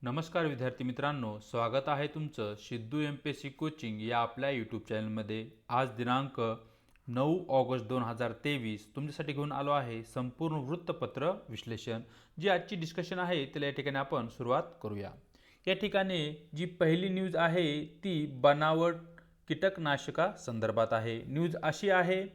नमस्कार विद्यार्थी मित्रांनो, स्वागत आहे तुमचं सिद्धू MPSC कोचिंग या आपल्या यूट्यूब चॅनलमध्ये। आज दिनांक 9 ऑगस्ट 2023 तुमच्यासाठी घेऊन आलो आहे संपूर्ण वृत्तपत्र विश्लेषण। जी आजची डिस्कशन आहे त्याला या ठिकाणी आपण सुरुवात करूया। या ठिकाणी जी पहिली न्यूज आहे ती बनावट कीटकनाशका संदर्भात आहे। न्यूज अशी आहे,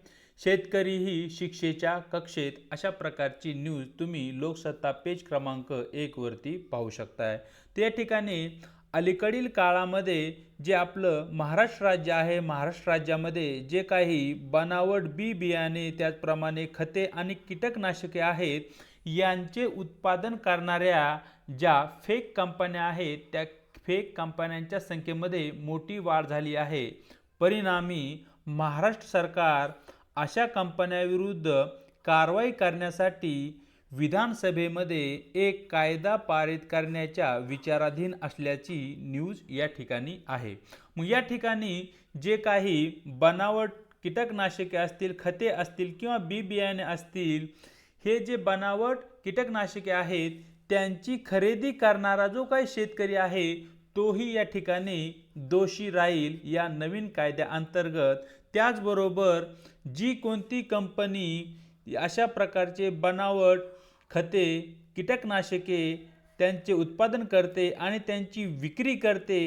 शेतकरीही शिक्षेच्या कक्षेत, अशा प्रकारची न्यूज तुम्ही लोकसत्ता पेज क्रमांक 1 वरती पाहू शकताय। त्या ठिकाणी अलीकडील काळामध्ये जे आपलं महाराष्ट्र राज्य आहे, महाराष्ट्र राज्यामध्ये जे काही बनावट बी बियाणे त्याचप्रमाणे खते आणि कीटकनाशके आहेत यांचे उत्पादन करणाऱ्या ज्या फेक कंपन्या आहेत त्या फेक कंपन्यांच्या संख्येमध्ये मोठी वाढ झाली आहे। परिणामी महाराष्ट्र सरकार अशा कंपन्यांविरुद्ध कारवाई करण्यासाठी विधानसभेमध्ये एक कायदा पारित करण्याच्या विचाराधीन असल्याची न्यूज या ठिकाणी आहे। मग या ठिकाणी जे काही बनावट कीटकनाशके असतील, खते असतील किंवा बी बियाणे असतील, हे जे बनावट कीटकनाशके आहेत त्यांची खरेदी करणारा जो काही शेतकरी आहे तोही या ठिकाणी दोषी राहील या नवीन कायद्याअंतर्गत। त्याचबरोबर जी कोणती कंपनी अशा प्रकारचे बनावट खते, कीटकनाशके त्यांचे उत्पादन करते आणि त्यांची विक्री करते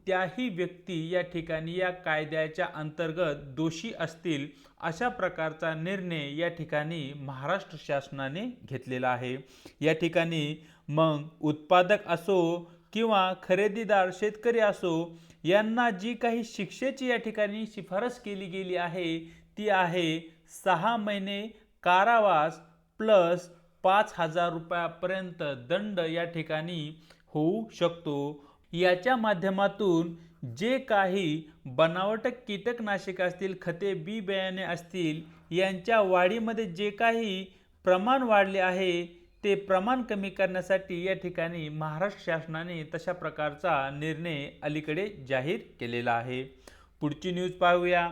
त्याही व्यक्ती या ठिकाणी या कायद्याच्या अंतर्गत दोषी असतील, अशा प्रकारचा निर्णय या ठिकाणी महाराष्ट्र शासनाने घेतलेला आहे। या ठिकाणी मग उत्पादक असो किंवा खरेदीदार शेतकरी असो यांना जी काही शिक्षेची या ठिकाणी शिफारस केली गेली आहे ती आहे 6 महिने कारावास प्लस 5,000 रुपयापर्यंत दंड या ठिकाणी होऊ शकतो। याच्या माध्यमातून जे काही बनावट कीटकनाशके असतील, खते बी बियाणे असतील यांच्या वाढीमध्ये जे काही प्रमाण वाढले आहे ते प्रमाण कमी करण्यासाठी या ठिकाणी महाराष्ट्र शासनाने तशा प्रकारचा निर्णय अलीकडे जाहीर केलेला आहे। पुढची न्यूज पाहूया।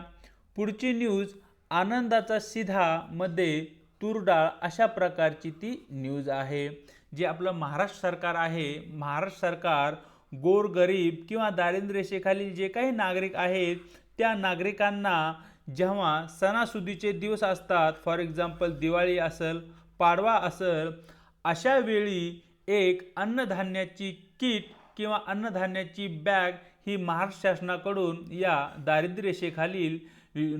पुढची न्यूज आनंदाचा शिधा मध्ये तूर डाळ, अशा प्रकारची ती न्यूज आहे। जे आपलं महाराष्ट्र सरकार आहे, महाराष्ट्र सरकार गोरगरीब किंवा दारिद्र्य रेषेखालील जे काही नागरिक आहेत त्या नागरिकांना जेव्हा सणासुदीचे दिवस असतात, फॉर एक्झाम्पल दिवाळी असेल, पाडवा असेल, अशा वेळी एक अन्नधान्याची किट किंवा अन्नधान्याची बॅग ही महाराष्ट्र शासनाकडून या दारिद्र्य रेषेखालील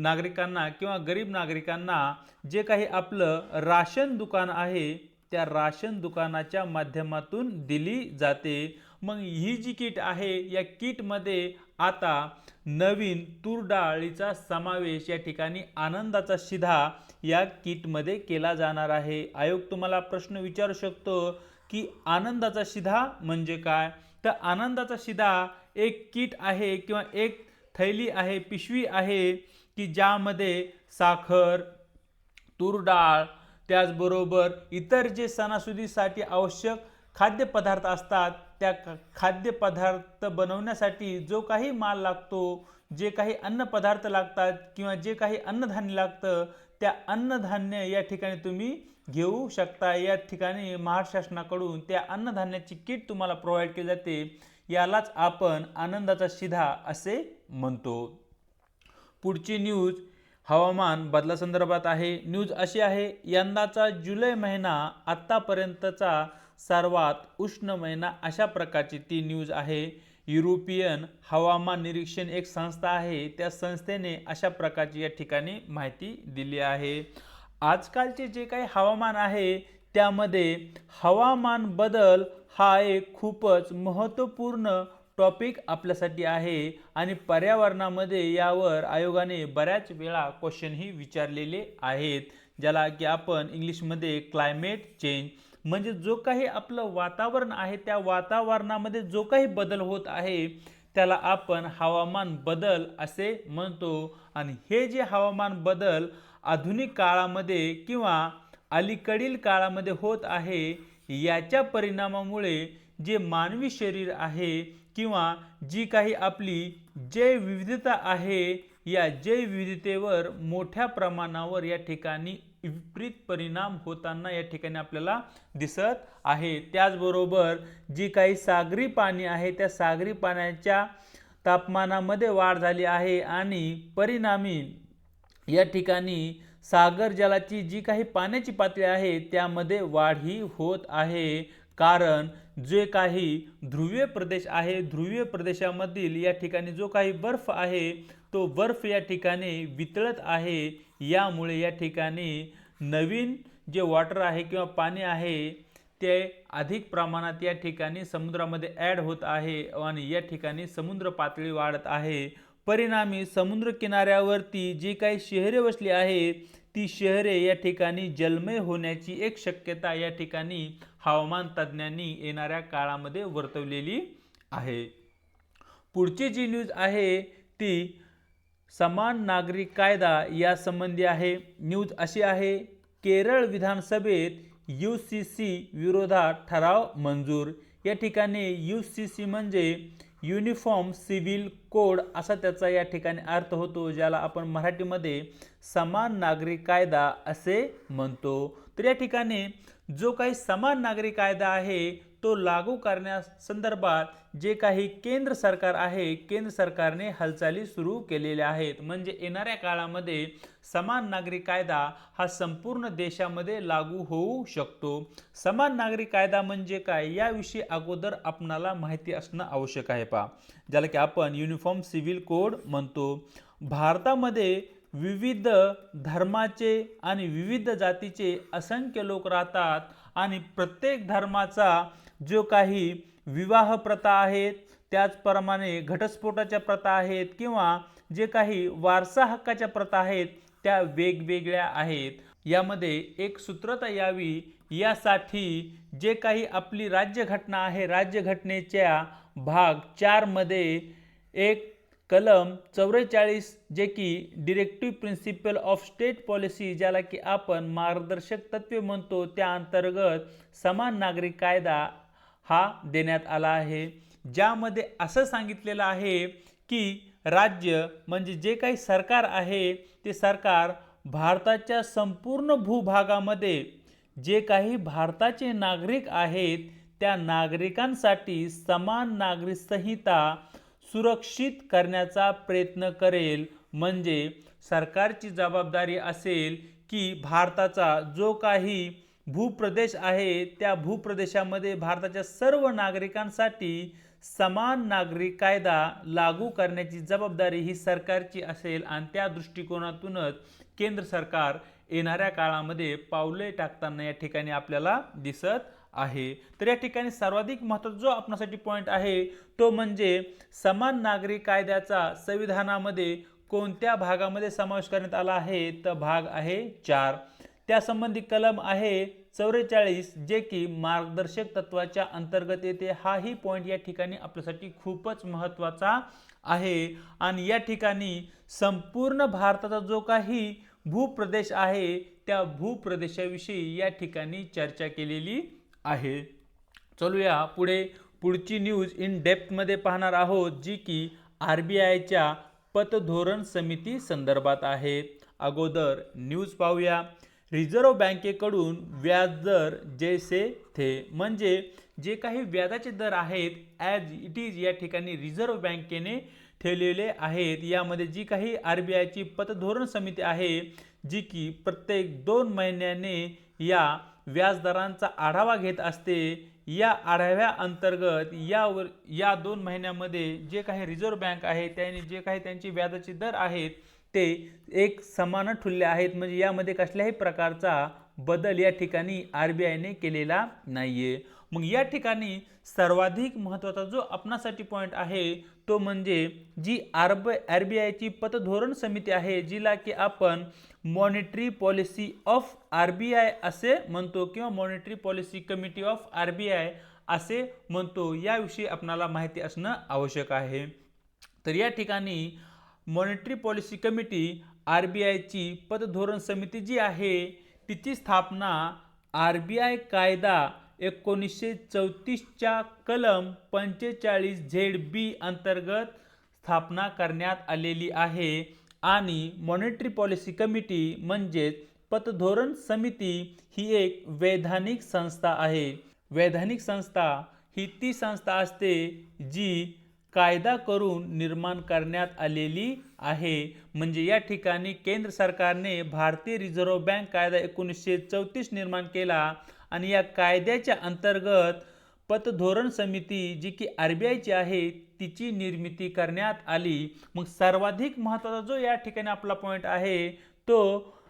नागरिकांना किंवा गरीब नागरिकांना जे काही आपलं राशन दुकान आहे त्या राशन दुकानाच्या माध्यमातून दिली जाते। मग ही जी किट आहे या किटमध्ये आता नवीन तूर डाळीचा समावेश या ठिकाणी आनंदाचा शिधा या किटमध्ये केला जाणार आहे। आयोग तुम्हाला प्रश्न विचारू शकतो की आनंदाचा शिधा म्हणजे काय? तर आनंदाचा शिधा एक किट आहे किंवा एक थैली आहे, पिशवी आहे की ज्यामध्ये साखर, तूर डाळ, त्याचबरोबर इतर जे सणासुदीसाठी आवश्यक खाद्यपदार्थ असतात त्या खाद्यपदार्थ बनवण्यासाठी जो काही माल लागतो, जे काही अन्नपदार्थ लागतात किंवा जे काही अन्नधान्य लागतं त्या अन्नधान्य या ठिकाणी तुम्ही घेऊ शकता। या ठिकाणी महाराष्ट्र शासनाकडून त्या अन्नधान्याची किट तुम्हाला प्रोव्हाइड केली जाते, यालाच आपण आनंदाचा शिधा असे म्हणतो। पुढची न्यूज हवामान बदलासंदर्भात आहे। न्यूज अशी आहे, यंदाचा जुलै महिना आत्तापर्यंतचा सर्वात उष्ण महिना, अशा प्रकारची ती न्यूज आहे। युरोपियन हवामान निरीक्षण एक संस्था आहे, त्या संस्थेने अशा प्रकारची या ठिकाणी माहिती दिली आहे। आजकालचे जे काही हवामान आहे त्यामध्ये हवामान बदल हा एक खूपच महत्त्वपूर्ण टॉपिक आपल्यासाठी आहे आणि पर्यावरणामध्ये यावर आयोगाने बऱ्याच वेळा क्वेश्चनही विचारलेले आहेत, ज्याला की आपण इंग्लिशमध्ये क्लायमेट चेंज म्हणजे जो काही आपलं वातावरण आहे त्या वातावरणामध्ये जो काही बदल होत आहे त्याला आपण हवामान बदल असे म्हणतो। आणि हे जे हवामान बदल आधुनिक काळामध्ये किंवा अलीकडील काळामध्ये होत आहे याच्या परिणामामुळे जे मानवी शरीर आहे किंवा जी काही आपली जैवविविधता आहे या जैवविविधतेवर मोठ्या प्रमाणावर या ठिकाणी विपरीत परिणाम होताना या ठिकाणी आपल्याला दिसत आहे। त्याचबरोबर जी काही सागरी पाणी आहे त्या सागरी पाण्याच्या तापमानामध्ये वाढ झाली आहे आणि परिणामी या ठिकाणी सागर जलाची जी काही पाण्याची पातळी आहे त्यामध्ये वाढ ही होत आहे। कारण जे काही ध्रुवीय प्रदेश आहे ध्रुवीय प्रदेशामधील या ठिकाणी जो काही बर्फ आहे तो बर्फ या ठिकाणी वितळत आहे। यामुळे या ठिकाणी नवीन जे वॉटर आहे किंवा पाणी आहे ते अधिक प्रमाणात या ठिकाणी समुद्रामध्ये ॲड होत आहे आणि या ठिकाणी समुद्र पातळी वाढत आहे। परिणामी समुद्र किनाऱ्यावरती जी काही शहरे वसली आहेत ती शहरे या ठिकाणी जलमय होण्याची एक शक्यता या ठिकाणी हवामान तज्ज्ञांनी येणाऱ्या काळामध्ये वर्तवलेली आहे। पुढची जी न्यूज आहे ती समान नागरिक कायदा या संबंधी आहे। न्यूज अशी आहे, केरळ विधानसभेत UCC विरोधात ठराव मंजूर। या ठिकाणी UCC म्हणजे युनिफॉर्म सिव्हिल कोड असा त्याचा या ठिकाणी अर्थ होतो, ज्याला आपण मराठीमध्ये समान नागरिक कायदा असे म्हणतो। तर या ठिकाणी जो काही समान नागरिक कायदा आहे तो लागू करण्यासंदर्भात जे काही केंद्र सरकार आहे केंद्र सरकारने हालचाली सुरू केलेल्या आहेत। म्हणजे येणाऱ्या काळामध्ये समान नागरिक कायदा हा संपूर्ण देशामध्ये लागू होऊ शकतो। समान नागरिक कायदा म्हणजे काय याविषयी अगोदर आपणाला माहिती असणं आवश्यक आहे पहा, ज्याला की आपण युनिफॉर्म सिव्हिल कोड म्हणतो। भारतामध्ये विविध धर्माचे आणि विविध जातीचे असंख्य लोक राहतात आणि प्रत्येक धर्माचा जो काही विवाह प्रथा आहेत त्याचप्रमाणे घटस्फोटाच्या प्रथा आहेत किंवा जे काही वारसा हक्काच्या प्रथा आहेत त्या वेगवेगळ्या आहेत। यामध्ये एक सूत्रता यावी यासाठी जे काही आपली राज्यघटना आहे राज्यघटनेच्या भाग 4 मध्ये एक कलम 44 जे की directive principle of state policy ज्याला की आपण मार्गदर्शक तत्वे म्हणतो त्या अंतर्गत समान नागरिक कायदा हा देण्यात आला आहे। ज्यामध्ये असं सांगितलेलं आहे की राज्य म्हणजे जे काही सरकार आहे ते सरकार भारताच्या संपूर्ण भूभागामध्ये जे काही भारताचे नागरिक आहेत त्या नागरिकांसाठी समान नागरिक संहिता सुरक्षित करण्याचा प्रयत्न करेल। म्हणजे सरकारची जबाबदारी असेल की भारताचा जो काही भूप्रदेश आहे त्या भूप्रदेशामध्ये भारताच्या सर्व नागरिकांसाठी समान नागरिक कायदा लागू करण्याची जबाबदारी ही सरकारची असेल आणि त्या दृष्टिकोनातूनच केंद्र सरकार येणाऱ्या काळामध्ये पावले टाकताना या ठिकाणी आपल्याला दिसत आहे। तर या ठिकाणी सर्वाधिक महत्त्वाचा जो आपणासाठी पॉइंट आहे तो म्हणजे समान नागरिक कायद्याचा संविधानामध्ये कोणत्या भागामध्ये समावेश करण्यात आला आहे तर भाग आहे 4। त्यासंबंधी कलम आहे 44 जे की मार्गदर्शक तत्वाच्या अंतर्गत येते। हाही पॉइंट या ठिकाणी आपल्यासाठी खूपच महत्त्वाचा आहे आणि या ठिकाणी संपूर्ण भारताचा जो काही भूप्रदेश आहे त्या भूप्रदेशाविषयी या ठिकाणी चर्चा केलेली आहे। चलूया पुढची न्यूज इन डेप्थ मध्ये पाहणार आहोत जी की RBIच्या पतधोरण समिती संदर्भात आहे। अगोदर न्यूज पाहूया। रिझर्व्ह बँकेकडून व्याजदर जैसे थे म्हणजे जे काही व्याजाचे दर आहेत ॲज इट इज या ठिकाणी रिझर्व्ह बँकेने ठेवलेले आहेत। यामध्ये जी काही RBIची पतधोरण समिती आहे जी की प्रत्येक 2 महिन्याने या व्याजदरांचा आढावा घेत असते। या आढाव्या अंतर्गत या 2 महिन्यामध्ये जे काही रिझर्व्ह बँक आहे त्यांनी जे काही त्यांचे व्याजाचे दर आहेत ते एक समान ठेवले आहेत। म्हणजे यामध्ये कसल्याही प्रकारचा बदल या ठिकाणी RBIने केलेला नाहीये। मग या ठिकाणी सर्वाधिक महत्त्वाचा जो आपणासाठी पॉइंट आहे तो म्हणजे जी RBIची पतधोरण समिती आहे जिला की आपण मॉनिटरी पॉलिसी ऑफ RBI असे म्हणतो किंवा monetary policy committee of RBI असे म्हणतो। याविषयी आपणाला माहिती असणं आवश्यक आहे। तर या ठिकाणी मॉनिटरी पॉलिसी कमिटी RBIची पतधोरण समिती जी आहे तिची स्थापना RBI कायदा 1934च्या कलम 45 ZB अंतर्गत स्थापना करण्यात आलेली आहे। आणि मॉनिटरी पॉलिसी कमिटी म्हणजेच पतधोरण समिती ही एक वैधानिक संस्था आहे। वैधानिक संस्था ही ती संस्था असते जी कायदा करून निर्माण करण्यात आलेली आहे। म्हणजे या ठिकाणी केंद्र सरकारने भारतीय रिझर्व्ह बँक कायदा 1934 निर्माण केला आणि या कायद्याच्या अंतर्गत पतधोरण समिती जी की RBI ची आहे तिची निर्मिती करण्यात आली। मग सर्वाधिक महत्त्वाचा जो या ठिकाणी आपला पॉइंट आहे तो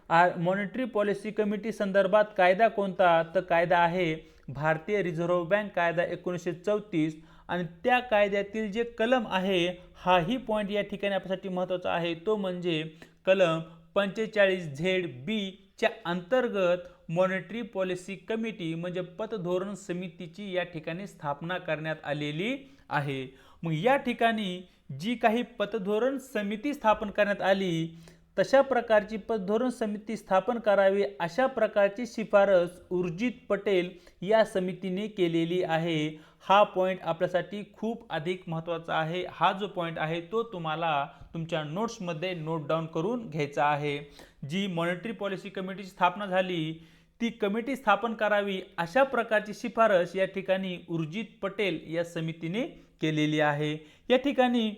मॉनिटरी पॉलिसी कमिटी संदर्भात कायदा कोणता, तर कायदा आहे भारतीय रिझर्व्ह बँक कायदा 1934 आणि त्या कायद्यातील जे कलम आहे हाही पॉइंट या ठिकाणी आपल्यासाठी महत्त्वाचा आहे, तो म्हणजे कलम 45ZB च्या अंतर्गत मॉनिटरी पॉलिसी कमिटी म्हणजे पतधोरण समितीची या ठिकाणी स्थापना करण्यात आलेली आहे। मग या ठिकाणी जी काही पतधोरण समिती स्थापन करण्यात आली तशा प्रकारची पतधोरण समिती स्थापन करावी अशा प्रकारची शिफारस उर्जित पटेल या समितीने केलेली आहे। हा पॉइंट आपल्यासाठी खूप अधिक महत्त्वाचा आहे। हा जो पॉइंट आहे तो तुम्हाला तुमच्या नोट्समध्ये नोट डाऊन करून घ्यायचा आहे। जी मॉनिटरी पॉलिसी कमिटीची स्थापना झाली ती कमिटी स्थापन करावी अशा प्रकारची शिफारस या ठिकाणी उर्जित पटेल या समितीने केलेली आहे। या ठिकाणी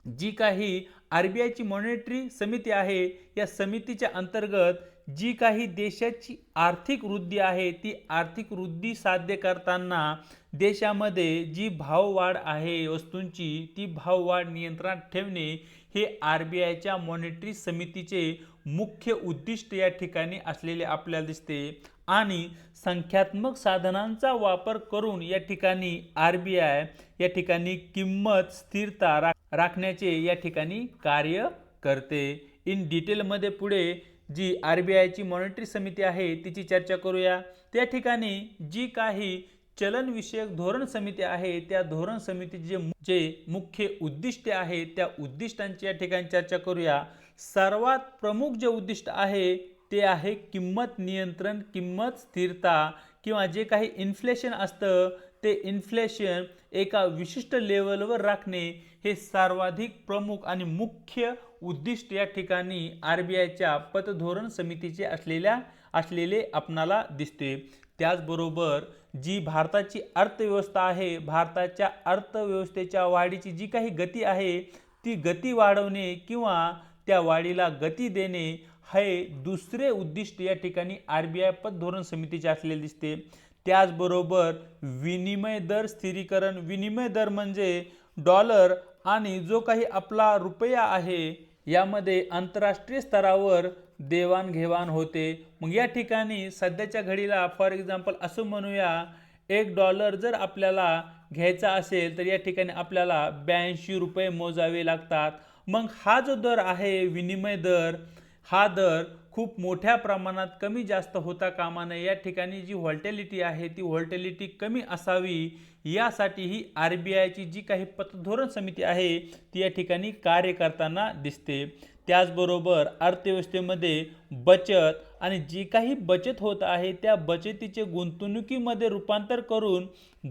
जी काही RBI ची मॉनिटरी समिती आहे या समितीच्या अंतर्गत जी काही देशाची आर्थिक वृद्धी आहे ती आर्थिक वृद्धी साध्य करताना देशामध्ये जी भाववाढ आहे वस्तूंची ती भाववाढ नियंत्रणात ठेवणे हे RBI च्या मॉनिटरी समितीचे मुख्य उद्दिष्ट या ठिकाणी असलेले आपल्याला दिसते आणि संख्यात्मक साधनांचा वापर करून या ठिकाणी RBI या ठिकाणी किंमत स्थिरता राखण्याचे या ठिकाणी कार्य करते। इन डिटेल मध्ये पुढे जी RBI ची मॉनिटरी समिती आहे तिची चर्चा करूया। त्या ठिकाणी जी काही चलनविषयक धोरण समिती आहे त्या धोरण समितीचे जे मुख्य उद्दिष्टे आहे त्या उद्दिष्टांची या ठिकाणी चर्चा करूया। सर्वात प्रमुख जे उद्दिष्ट आहे ते आहे किंमत नियंत्रण, किंमत स्थिरता किंवा जे काही इन्फ्लेशन असतं ते इन्फ्लेशन एका विशिष्ट लेवलवर राखणे हे सर्वाधिक प्रमुख आणि मुख्य उद्दिष्ट या ठिकाणी RBI च्या पतधोरण समितीचे असलेले आपणाला दिसते। त्याचबरोबर जी भारताची अर्थव्यवस्था आहे भारताच्या अर्थव्यवस्थेच्या वाढीची जी काही गती आहे ती गती वाढवणे किंवा त्या वाढीला गती देणे हे दुसरे उद्दिष्ट या ठिकाणी RBI पतधोरण समितीचे असलेले दिसते। त्याचबरोबर विनिमय दर स्थिरीकरण, विनिमय दर म्हणजे डॉलर आणि जो काही आपला रुपया आहे यामध्ये आंतरराष्ट्रीय स्तरावर देवाणघेवाण होते। मग या ठिकाणी सध्याच्या घडीला फॉर एक्झाम्पल असं म्हणूया $1 जर आपल्याला घ्यायचा असेल तर या ठिकाणी आपल्याला 82 रुपये मोजावे लागतात। मग हा जो दर आहे विनिमय दर हा दर खूप मोठ्या प्रमाणात कमी जास्त होता कामा नये। या ठिकाणी जी व्हॉल्टिलिटी आहे ती व्हॉल्टिलिटी कमी असावी यासाठी ही RBI ची जी काही पतधोरण समिती आहे ती या ठिकाणी कार्य करताना दिसते। त्याचबरोबर अर्थव्यवस्थेमध्ये बचत आणि जी काही बचत होत आहे त्या बचतीचे गुंतवणुकीमध्ये रूपांतर करून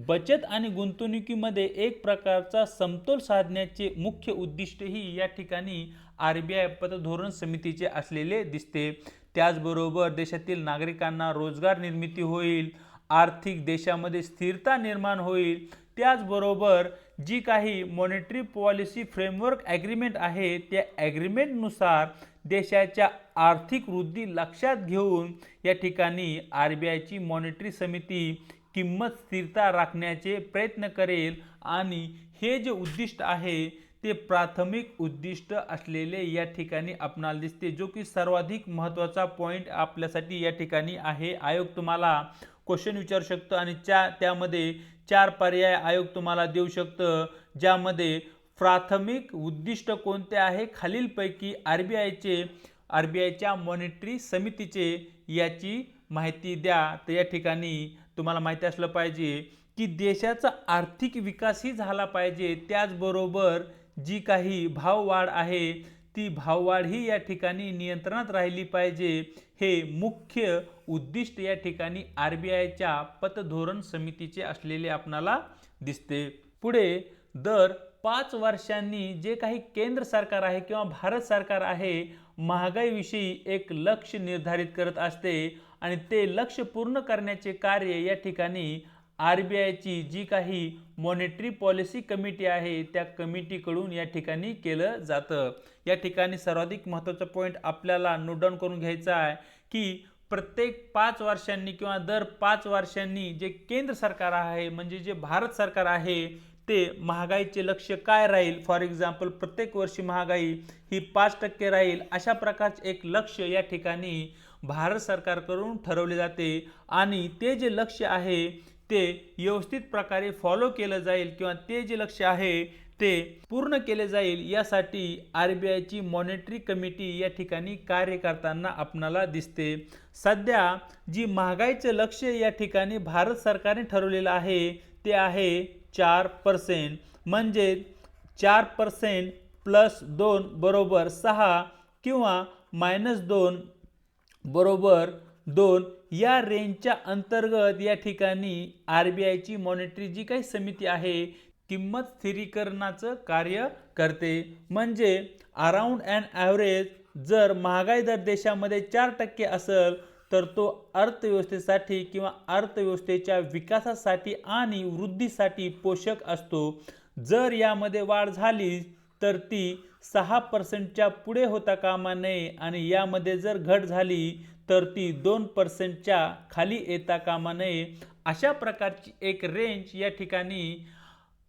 बचत आणि गुंतवणुकीमध्ये एक प्रकारचा समतोल साधण्याचे मुख्य उद्दिष्टही या ठिकाणी RBI पतधोरण समितीचे असलेले दिसते। त्याचबरोबर देशातील नागरिकांना रोजगार निर्मिती होईल, आर्थिक देशामध्ये स्थिरता निर्माण होईल। त्याचबरोबर जी काही मॉनिटरी पॉलिसी फ्रेमवर्क ॲग्रीमेंट आहे त्या ॲग्रीमेंटनुसार देशाच्या आर्थिक वृद्धी लक्षात घेऊन या ठिकाणी RBI ची मॉनिटरी समिती किंमत स्थिरता राखण्याचे प्रयत्न करेल आणि हे जे उद्दिष्ट आहे ते प्राथमिक उद्दिष्ट असलेले या ठिकाणी आपणाला दिसते, जो की सर्वाधिक महत्त्वाचा पॉइंट आपल्यासाठी या ठिकाणी आहे। आयोग तुम्हाला क्वेश्चन विचारू शकतो आणि त्यामध्ये 4 पर्याय आयोग तुम्हाला देऊ शकतं, ज्यामध्ये प्राथमिक उद्दिष्ट कोणते आहे खालीलपैकी RBI च्या मॉनिटरी समितीचे याची माहिती द्या। तर या ठिकाणी तुम्हाला माहिती असलं पाहिजे की देशाचा आर्थिक विकासही झाला पाहिजे, त्याचबरोबर जी काही भाववाढ आहे ती भाववाढ ही या ठिकाणी नियंत्रणात राहिली पाहिजे। हे मुख्य उद्दिष्ट या ठिकाणी RBI च्या पतधोरण समितीचे असलेले आपणाला दिसते। पुढे दर 5 वर्षांनी जे काही केंद्र सरकार आहे किंवा भारत सरकार आहे महागाईविषयी एक लक्ष्य निर्धारित करत असते आणि ते लक्ष्य पूर्ण करण्याचे कार्य या ठिकाणी RBIची जी काही मॉनेटरी पॉलिसी कमिटी आहे त्या कमिटीकडून या ठिकाणी केलं जातं। या ठिकाणी सर्वाधिक महत्त्वाचा पॉईंट आपल्याला नोट डाऊन करून घ्यायचा आहे की प्रत्येक 5 वर्षांनी किंवा दर 5 वर्षांनी जे केंद्र सरकार आहे म्हणजे जे भारत सरकार आहे ते महागाईचे लक्ष्य काय राहील, फॉर एक्झाम्पल प्रत्येक वर्षी महागाई ही 5% राहील अशा प्रकारचे एक लक्ष्य या ठिकाणी भारत सरकारकडून ठरवले जाते आणि ते जे लक्ष्य आहे ते व्यवस्थित प्रकारे फॉलो केलं जाईल किंवा ते जे लक्ष्य आहे ते पूर्ण केले जाईल यासाठी RBIची मॉनेटरी कमिटी या ठिकाणी कार्य करताना आपणाला दिसते। सध्या जी महागाईचे लक्ष्य या ठिकाणी भारत सरकारने ठरवलेलं आहे ते आहे 4%, म्हणजे 4% प्लस 2 बरोबर 6 किंवा -2 बरोबर 2 या रेंजच्या अंतर्गत या ठिकाणी RBIची मॉनेटरी जी काही समिती आहे किंमत स्थिरीकरणाचं कार्य करते। म्हणजे अराउंड अँड ॲव्हरेज जर महागाई दर देशामध्ये 4% असेल तर तो अर्थव्यवस्थेसाठी किंवा अर्थव्यवस्थेच्या विकासासाठी आणि वृद्धीसाठी पोषक असतो। जर यामध्ये वाढ झाली तर ती 6%च्या पुढे होता कामा नये आणि यामध्ये जर घट झाली तर ती 2%च्या खाली येता कामा नये। अशा प्रकारची एक रेंज या ठिकाणी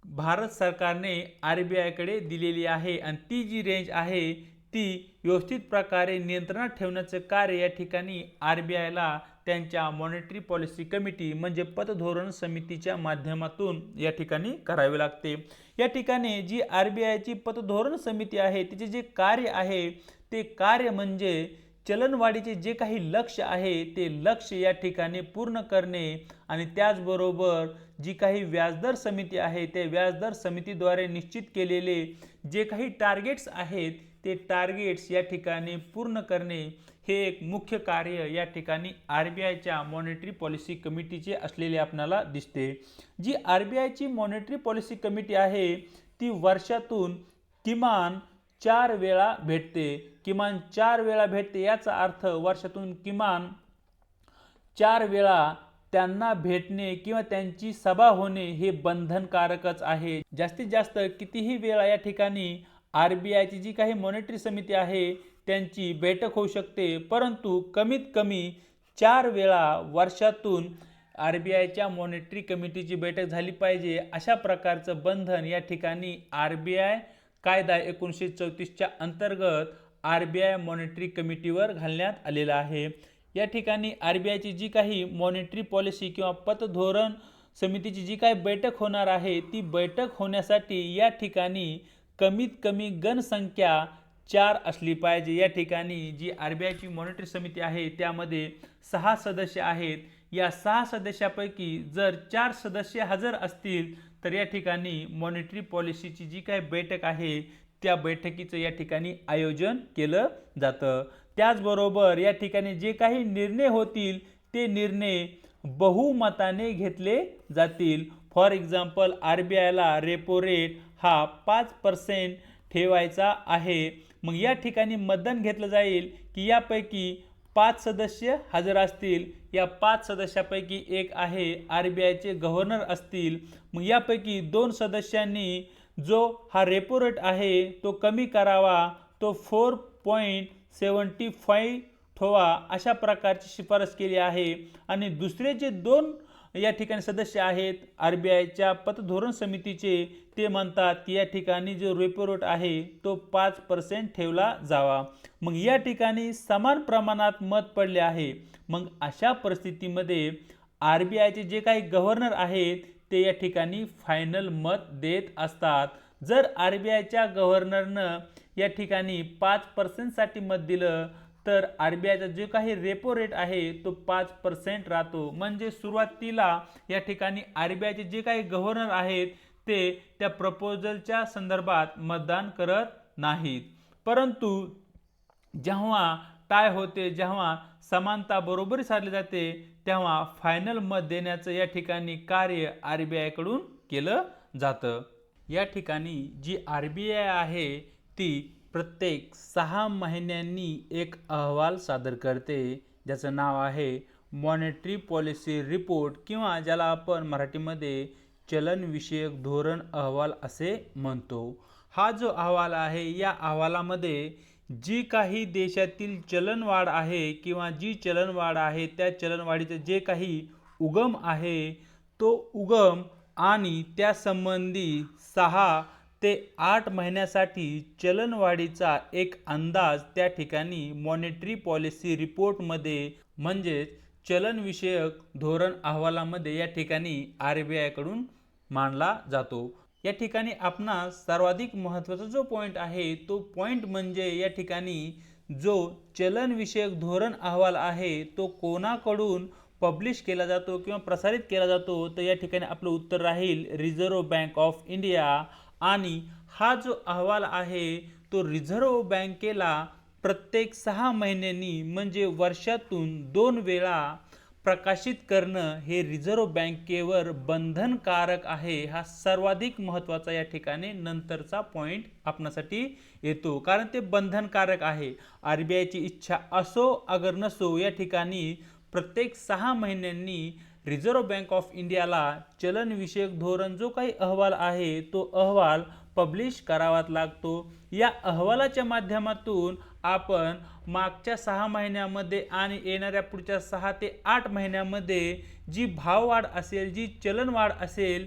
भारत सरकारने RBIकडे दिलेली आहे आणि ती जी रेंज आहे ती व्यवस्थित प्रकारे नियंत्रणात ठेवण्याचे कार्य या ठिकाणी RBIला त्यांच्या मॉनेटरी पॉलिसी कमिटी म्हणजे पतधोरण समितीच्या माध्यमातून या ठिकाणी करावे लागते। या ठिकाणी जी RBIची पतधोरण समिती आहे तिचे जे कार्य आहे ते कार्य म्हणजे चलनवाढीचे जे काही लक्ष्य आहे ते लक्ष्य या ठिकाणी पूर्ण करणे आणि त्याचबरोबर जी काही व्याजदर समिती आहे ते व्याजदर समितीद्वारे निश्चित केलेले जे काही टार्गेट्स आहेत ते टार्गेट्स या ठिकाणी पूर्ण करणे हे एक मुख्य कार्य या ठिकाणी RBIच्या मॉनेटरी पॉलिसी कमिटीचे असलेले आपल्याला दिसते। जी RBIची मॉनेटरी पॉलिसी कमिटी आहे ती वर्षातून किमान 4 वेळा भेटते। किमान 4 वेळा भेटते याचा अर्थ वर्षातून किमान 4 वेळा त्यांना भेटणे किंवा त्यांची सभा होणे हे बंधनकारकच आहे। जास्तीत जास्त कितीही वेळा या ठिकाणी RBIची जी काही मॉनेटरी समिती आहे त्यांची बैठक होऊ शकते, परंतु कमीत कमी 4 वेळा वर्षातून RBIच्या मॉनेटरी कमिटीची बैठक झाली पाहिजे अशा प्रकारचं बंधन या ठिकाणी RBI कायदा 1934च्या अंतर्गत RBI मॉनेटरी कमिटीवर घालण्यात आलेला आहे। या ठिकाणी RBIची जी काही मॉनेटरी पॉलिसी किंवा पतधोरण समितीची जी काही बैठक होणार आहे ती बैठक होण्यासाठी या ठिकाणी कमीत कमी गणसंख्या 4 असली पाहिजे। या ठिकाणी जी RBIची मॉनेटरी समिती आहे त्यामध्ये 6 सदस्य आहेत। या 6 सदस्यापैकी जर 4 सदस्य हजर असतील तर या ठिकाणी मॉनेटरी पॉलिसीची जी काही बैठक आहे त्या बैठकीचं या ठिकाणी आयोजन केलं जातं। त्याचबरोबर या ठिकाणी जे काही निर्णय होतील ते निर्णय बहुमताने घेतले जातील। फॉर एक्झाम्पल RBIला रेपो रेट हा 5% ठेवायचा आहे। मग या ठिकाणी मतदान घेतलं जाईल की यापैकी 5 सदस्य हजर असतील, या 5 सदस्यापैकी एक आहे RBIचे गव्हर्नर असतील। मग यापैकी 2 सदस्यांनी जो हा रेपो रेट आहे तो कमी करावा, तो 4.75 ठेवा अशा प्रकारची शिफारस केली आहे। आणि दुसरे जे 2 या ठिकाणी सदस्य आहेत RBIच्या पतधोरण समितीचे ते म्हणतात की या ठिकाणी जो रेपो रेट आहे तो 5% ठेवला जावा। मग या ठिकाणी समान प्रमाणात मत पडले आहे। मग अशा परिस्थितीमध्ये RBIचे जे काही गव्हर्नर आहेत ते या ठिकाणी फायनल मत देत असतात। जर RBIच्या गव्हर्नरनं या ठिकाणी 5% साठी मत दिलं तर RBIचा जो काही रेपो रेट आहे तो 5% राहतो। म्हणजे सुरुवातीला या ठिकाणी RBIचे जे काही गव्हर्नर आहेत ते त्या प्रपोजलच्या संदर्भात मतदान करत नाहीत, परंतु जेव्हा टाय होते, जेव्हा समानता बरोबरी साधली जाते तेव्हा फायनल मत देण्याचं या ठिकाणी कार्य RBIकडून केलं जातं। या ठिकाणी जी RBI आहे ती प्रत्येक 6 महिन्यांनी एक अहवाल सादर करते, ज्याचं नाव आहे मॉनेटरी पॉलिसी रिपोर्ट, किंवा ज्याला आपण मराठीमध्ये चलनविषयक धोरण अहवाल असे म्हणतो. हा जो अहवाल आहे, या अहवालामध्ये जी काही देशातील चलनवाढ आहे किंवा जी चलनवाढ आहे त्या चलनवाढीचे जे काही उगम आहे, तो उगम आणि त्यासंबंधी 6 ते 8 महिन्यासाठी चलनवाढीचा एक अंदाज त्या ठिकाणी मॉनेटरी पॉलिसी रिपोर्टमध्ये, म्हणजेच चलनविषयक धोरण अहवालामध्ये या ठिकाणी RBI कडून मांडला जातो. या ठिकाणी आपणास सर्वाधिक महत्त्वाचा जो पॉईंट आहे, तो पॉईंट म्हणजे या ठिकाणी जो चलनविषयक धोरण अहवाल आहे तो कोणाकडून पब्लिश केला जातो किंवा प्रसारित केला जातो, तर या ठिकाणी आपलं उत्तर राहील रिझर्व्ह बँक ऑफ इंडिया. आणि हा जो अहवाल आहे तो रिझर्व्ह बँकेला प्रत्येक 6 महिन्यांनी म्हणजे वर्षातून 2 वेळा प्रकाशित करणं हे रिझर्व्ह बँकेवर बंधनकारक आहे. हा सर्वाधिक महत्त्वाचा या ठिकाणी नंतरचा पॉईंट आपणासाठी येतो, कारण ते बंधनकारक आहे. RBIची इच्छा असो अगर नसो, या ठिकाणी प्रत्येक 6 महिन्यांनी रिझर्व्ह बँक ऑफ इंडियाला चलनविषयक धोरण जो काही अहवाल आहे तो अहवाल पब्लिश करावाच लागतो. या अहवालाच्या माध्यमातून आपण मागच्या 6 महिन्यामध्ये आणि येणाऱ्या पुढच्या 6 ते 8 महिन्यामध्ये जी भाववाढ असेल, जी चलनवाढ असेल,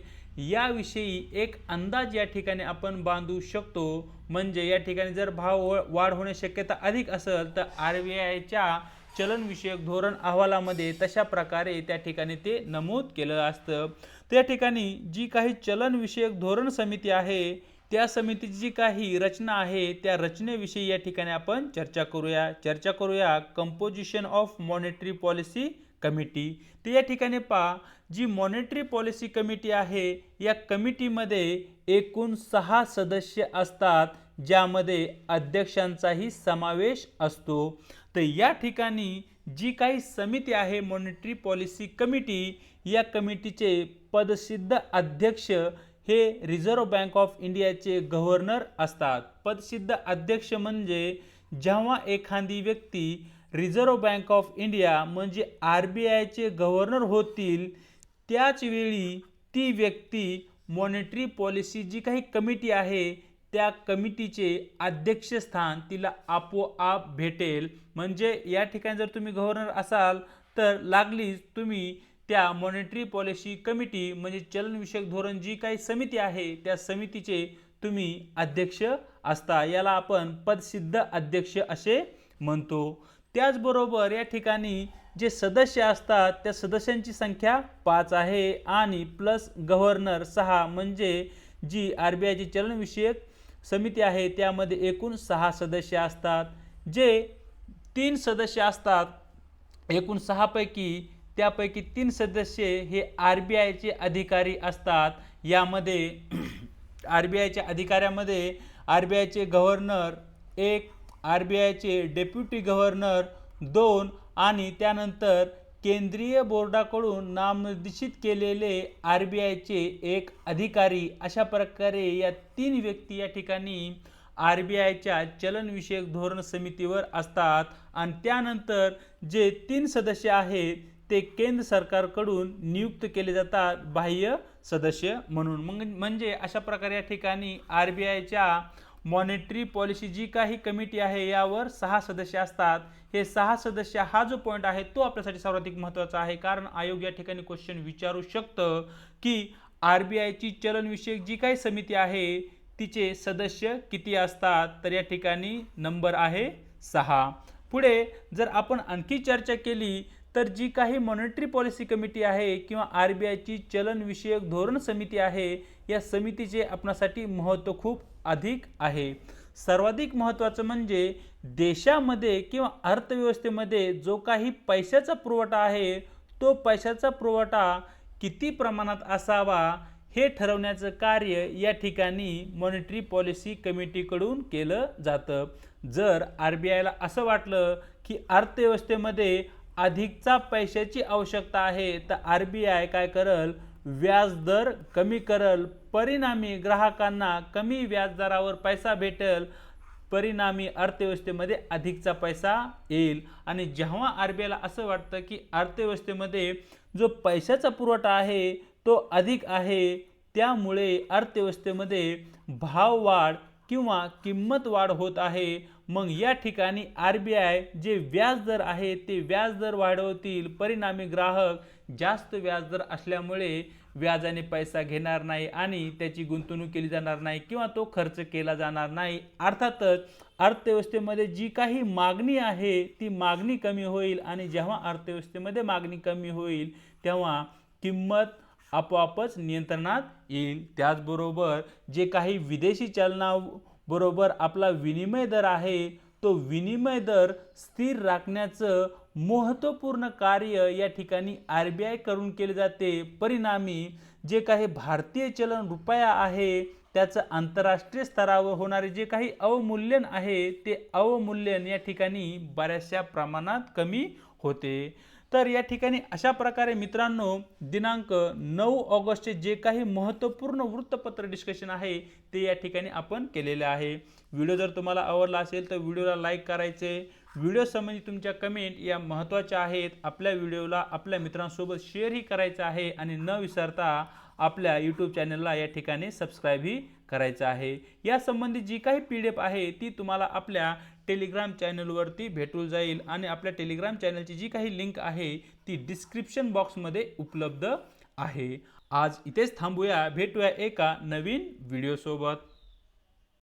याविषयी एक अंदाज या ठिकाणी आपण बांधू शकतो. म्हणजे या ठिकाणी जर भाव वाढ होण्याची शक्यता अधिक असेल तर RBIच्या चलनविषयक धोरण अहवालामध्ये तशा प्रकारे त्या ठिकाणी ते नमूद केलं असतं. त्या ठिकाणी जी काही चलनविषयक धोरण समिती आहे, त्या समितीची जी काही रचना आहे त्या रचनेविषयी या ठिकाणी आपण चर्चा करूया composition of monetary policy committee. तर या ठिकाणी पहा, जी मॉनेटरी पॉलिसी कमिटी आहे, या कमिटीमध्ये एकूण 6 सदस्य असतात, ज्यामध्ये अध्यक्षांचाही समावेश असतो. तर या ठिकाणी जी काही समिती आहे मॉनेटरी पॉलिसी कमिटी, या कमिटीचे पदसिद्ध अध्यक्ष हे रिझर्व्ह बँक ऑफ इंडियाचे गव्हर्नर असतात. पदसिद्ध अध्यक्ष म्हणजे जेव्हा एखादी व्यक्ती रिझर्व्ह बँक ऑफ इंडिया म्हणजे RBIचे गव्हर्नर होतील, त्याच वेळी ती व्यक्ती मॉनेटरी पॉलिसी जी काही कमिटी आहे त्या कमिटीचे अध्यक्षस्थान तिला आपोआप भेटेल. म्हणजे या ठिकाणी जर तुम्ही गव्हर्नर असाल तर लागलीच तुम्ही त्या मॉनेटरी पॉलिसी कमिटी म्हणजे चलनविषयक धोरण जी काही समिती आहे त्या समितीचे तुम्ही अध्यक्ष असता. याला आपण पदसिद्ध अध्यक्ष असे म्हणतो. त्याचबरोबर या ठिकाणी जे सदस्य असतात त्या सदस्यांची संख्या 5 आहे आणि प्लस गव्हर्नर 6, म्हणजे जी RBIची चलनविषयक समिती आहे त्यामध्ये एकूण 6 सदस्य असतात. जे 3 सदस्य असतात एकूण 6 पैकी, त्यापैकी 3 सदस्य हे RBIचे अधिकारी असतात. यामध्ये RBIच्या अधिकाऱ्यामध्ये RBIचे गव्हर्नर 1, RBIचे डेप्युटी गव्हर्नर 2 आणि त्यानंतर केंद्रीय बोर्डाकडून नामनिर्देशित केलेले RBIचे एक अधिकारी. अशा प्रकारे या 3 व्यक्ती या ठिकाणी RBIच्या चलनविषयक धोरण समितीवर असतात. आणि त्यानंतर जे 3 सदस्य आहेत ते केंद्र सरकारकडून नियुक्त केले जातात बाह्य सदस्य म्हणून. म्हणजे अशा प्रकारे या ठिकाणी RBIच्या मॉनेटरी पॉलिसी जी काही कमिटी आहे यावर 6 सदस्य असतात. हे 6 सदस्य हा जो पॉईंट आहे तो आपल्यासाठी सर्वाधिक महत्त्वाचा आहे, कारण आयोग या ठिकाणी क्वेश्चन विचारू शकतं की RBIची चलनविषयक जी काही समिती आहे तिचे सदस्य किती असतात. तर या ठिकाणी नंबर आहे 6. पुढे जर आपण आणखी चर्चा केली तर जी काही मॉनेटरी पॉलिसी कमिटी आहे किंवा RBIची चलनविषयक धोरण समिती आहे, या समितीचे आपणासाठी महत्त्व खूप अधिक आहे. सर्वाधिक महत्त्वाचं म्हणजे देशामध्ये किंवा अर्थव्यवस्थेमध्ये जो काही पैशाचा पुरवठा आहे तो पैशाचा पुरवठा किती प्रमाणात असावा हे ठरवण्याचं कार्य या ठिकाणी मॉनेटरी पॉलिसी कमिटीकडून केलं जातं. जर RBIला असं वाटलं की अर्थव्यवस्थेमध्ये अधिकचा पैशाची आवश्यकता आहे तर RBI काय करल, व्याजदर कमी करल, परिणामी ग्राहकांना कमी व्याजदरावर पैसा भेटेल. परिणामी अर्थव्यवस्थेमध्ये अधिकचा पैसा येईल। आणि जेव्हा आरबीआयला असं वाटतं की अर्थव्यवस्थेमध्ये जो पैशाचा पुरवठा आहे तो अधिक आहे, त्यामुळे अर्थव्यवस्थेमध्ये भाववाढ किंवा किंमत वाढ होत आहे, मग या ठिकाणी आरबीआय जे व्याजदर आहे ते व्याजदर वाढवतील। परिणामी ग्राहक जास्त व्याजदर असल्यामुळे व्याजाने पैसा घेणार नाही आणि त्याची गुंतवणूक केली जाणार नाही किंवा तो खर्च केला जाणार नाही। अर्थातच अर्थव्यवस्थेमध्ये जी काही मागणी आहे ती मागणी कमी होईल आणि जेव्हा अर्थव्यवस्थेमध्ये मागणी कमी होईल तेव्हा किंमत आपोआपच नियंत्रणात येईल। त्याचबरोबर जे काही विदेशी चलनाबरोबर आपला विनिमय दर आहे तो विनिमय दर स्थिर राखण्याचं महत्त्वपूर्ण कार्य या ठिकाणी आरबीआय करून केले जाते। परिणामी जे काही भारतीय चलन रुपया आहे त्याचं आंतरराष्ट्रीय स्तरावर होणारे जे काही अवमूल्यन आहे ते अवमूल्यन या ठिकाणी बऱ्याचशा प्रमाणात कमी होते। तर या ठिकाणी अशा प्रकारे मित्रांनो दिनांक 9 ऑगस्टचे जे काही महत्त्वपूर्ण वृत्तपत्र डिस्कशन आहे ते या ठिकाणी आपण केलेले आहे। व्हिडिओ जर तुम्हाला आवडला असेल तर व्हिडिओला लाईक करायचे, व्हिडिओ संबंधी तुमच्या कमेंट या महत्त्वाच्या आहेत। आपल्या व्हिडिओला आपल्या मित्रांसोबत शेअरही करायचं आहे आणि न विसरता आपल्या यूट्यूब चॅनलला या ठिकाणी सबस्क्राईबही करायचं आहे। या संबंधी जी काही PDF आहे ती तुम्हाला आपल्या टेलिग्राम चॅनलवरती भेटून जाईल आणि आपल्या टेलिग्राम चॅनलची जी काही लिंक आहे ती डिस्क्रिप्शन बॉक्समध्ये उपलब्ध आहे। आज इथेच थांबूया, भेटूया एका नवीन व्हिडिओ सोबत।